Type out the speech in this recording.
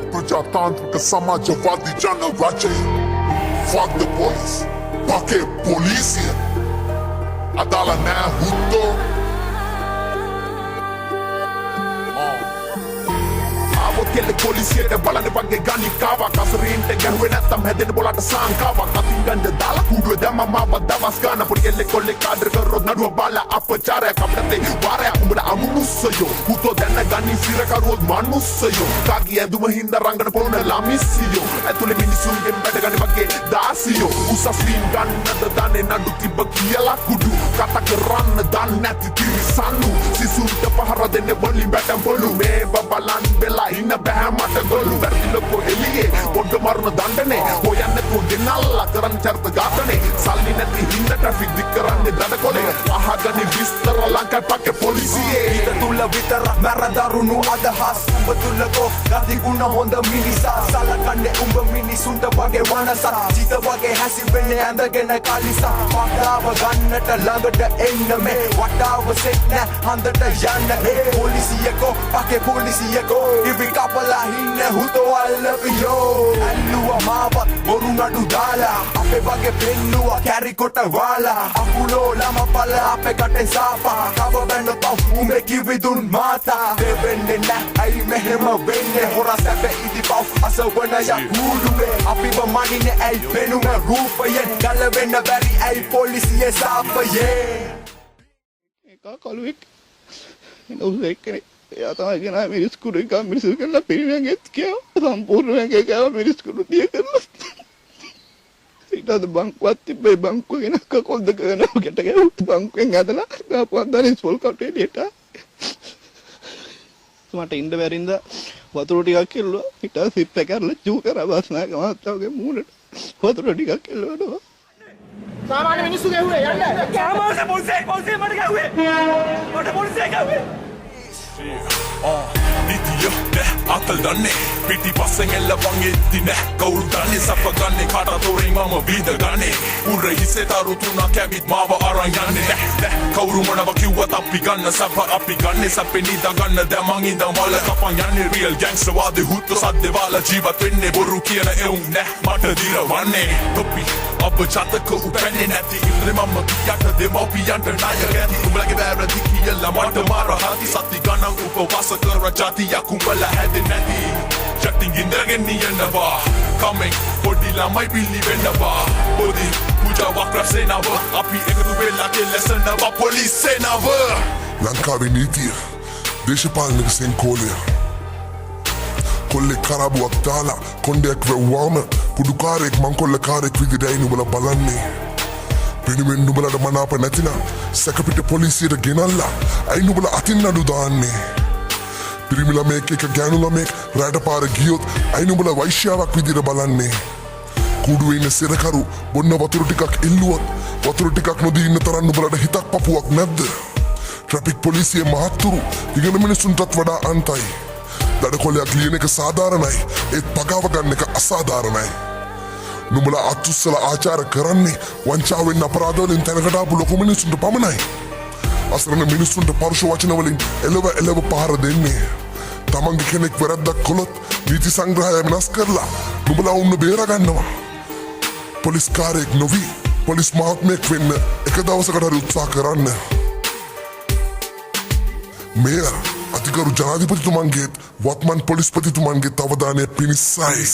प्रजातांत्रिक Samajwadi Janrajya fuck the police pake polisia adala na hutto Kelle polisiයට බලන්න වගේ ගණිකාවක් අසරීන්ට ගැහුවේ නැත්තම් හැදෙන්න බොලට සංකාවක් අතින් ගන්න දාලා කුඩුවේ දැම්ම මාව දවස් ගන්න පොඩි කෙල්ලෙක් කොල්ලෙක් කාඩර් කරොත් නඩුව බාලා අපචාරයක් අපිට වාරයක් උඹට අමුනුස්සයෝ උතෝ දැනගනි සිරකරුවොත් මනුස්සයෝ කාගේ ඇඳුම හින්දා රංගන පොළොන ළමිස්සියෝ ඇතුලේ මිනිසුන්ගෙන් බැට ගන්න වගේ දාසියෝ උසස් වීම් ගන්නද දන්නේ නඩු තිබ්බ කියලා කුඩු කතා කරන්න දන්නේ නැති තිරිසන්නු සිසුන්ට පහර දෙන්න බොලින් බැටම් පොළු මේ බබලන් වෙලා ඉන්න බෑ මට ගොළු වැරදිලොක්කො එළියේ පොඩ්ඩ මරුණ දණ්ඩනේ හොයන්න තුගෙනල්ලා කරන් චර්ත ඝාතනේ සල්ලි නැති හින්දා ට්‍රැෆික් දික් කරන්නේ දඩකොලේ අහගනි විස්තර ලංකාවේ පක්කේ පොලිසියේ ඊට තුල විතර මැරදරුණු අදහස් උඹ තුලකෝ ගති ගුණ හොඳ මිනිසා සලකන්නේ උඹ මිනිසුන්ට වගේ වනසා චිත වගේ හැසිරෙන්නේ ඇඳගෙන කලිසා වටාව ගන්නට ළඟට එන්න මේ වටාව සෙට් නැ හන්දට යන්න ඒ පොලිසියකෝ පක්කේ පොලිසියකෝ Kapala hinne huto allaviyo Alluwa maavat boru nadu dala Ape wage pennuwa carry kota wala Apulo lama pala ape kate sapa Kava benno taw umbe kividun mata Devenne na ay mehema venne Hora sepe idi paw asa wana ya kuduwe Apiwa manine ay benume rupayen Gala venna bari ay polisiye sapayen Eka kaluwek Ina usekkene එයා තමයි ගෙනා මිරිස් කුඩු එක මිරිස් කරලා පිරිවෙන්ගෙත් කියව සම්පූර්ණයෙන් ඒකව මිරිස් කුඩු දිය කරලා ඊට අද බංකුවත් තිබ්බේ බංකුව ගෙන කකොල් දෙක ගෙනකට ගියා බංකුවෙන් ඇදලා ගාපුවක් දාලා ඉස්පෝල් කට්ටේ එළියට මට ඉන්න බැරින්ද වතුර ටිකක් කෙල්ලුවා ඊට සිප් එක කරලා චූ කරා බස්නායක මහත්තයාගේ මූණට වතුර ටිකක් කෙල්ලුවා සාමාන්‍ය මිනිස්සු ගැහුවේ යන්න සාමාන්‍ය පොලිසිය මට ගැහුවේ මට පොලිසිය ගැහුවේ Nitiya ne atal danne Piti passen ella wangetti ne Kauru danne sappa ganne Kata torin mama vida ganne Urre hisse taru tuna kävit maava aran janne Ne kauru manava kiuwa tappi ganna Sappa appi ganne sappe nida ganna Dämang inda mala kapan janne Real gangster vaade hutto sadde vala Jivat venne boru kiena eun ne Mata dira vanne Toppi Abba chataka upenne näti Imre mamma kiyata demopiyanta naya gati Umlage väärä dikkiellä Mata mara hati Satti ganna උපවාස කර ජාතියක් උඹල හැදෙන්නේ නැති චටින් ඉඳගෙන යනවා coming පොඩි ළමයි පිළි වෙනවා පොඩි පුජාවක් රැසෙනව අපි එකතු වෙලා කෙලසනවා පොලිස් සේනාව ලංකාවේ නීතිය දේශපාලනික සෙන්කෝලය කොල්ලේ කරාබුවක් දාලා කොණ්ඩයක් වෙව්වාම පුඩුකාරයෙක් මංකොල්ලකාරයෙක් විදිහටයි නුඹලා බලන්නේ වෙනුවෙන් නුඹලට මනාප නැතිනම් සැකපිට පොලිසියට ගෙනල්ලා අයි නුඹලා අතින් නඩු දාන්නේ පිරිමි ළමයෙක් එක ගෑනු ළමයෙක් රැට පාර ගියොත් අයි නුඹලා වෛශ්‍යාවක් විදිහට බලන්නේ කුඩුවේ ඉන්න සිරකරු බොන්න වතුර ටිකක් ඉල්ලුවොත් වතුර ටිකක් නොදී ඉන්න තරම් නුඹලට හිතක් පපුවක් නැද්ද ට්‍රැෆික් පොලිසියේ මහත්තුරු ඉගෙන මිනිසුන්ටත් වඩා අන්තයි දඩකොලයක් ලියන එක සාධාරණයි ඒත් පගාව ගන්න එක අසාධාරණයි නුඹලා අත්උස්සලා ආචාර කරන්නේ වංචාවෙන් අපරාධවලින් තැනකට ආපු ලොකු මිනිස්සුන්ට පමණයි. අසරණ මිනිස්සුන්ට පරුෂ වචන වලින් එළව පහර දෙන්නේ. තමන්ගේ කෙනෙක් වැරද්දක් කළොත් නීති සංග්‍රහය වෙනස් කරලා නුඹලා උන්න බේර ගන්නවා. පොලිස් කාර්යයක් නොවි පොලිස් මහත්මයෙක් වෙන්න එක දවසකට හරි උත්සාහ කරන්න. මේර් අතිගරු ජනාධිපතිතුමන්ගේත් වත්මන් පොලිස්පතිතුමන්ගේත් අවධානය පිණිසයි.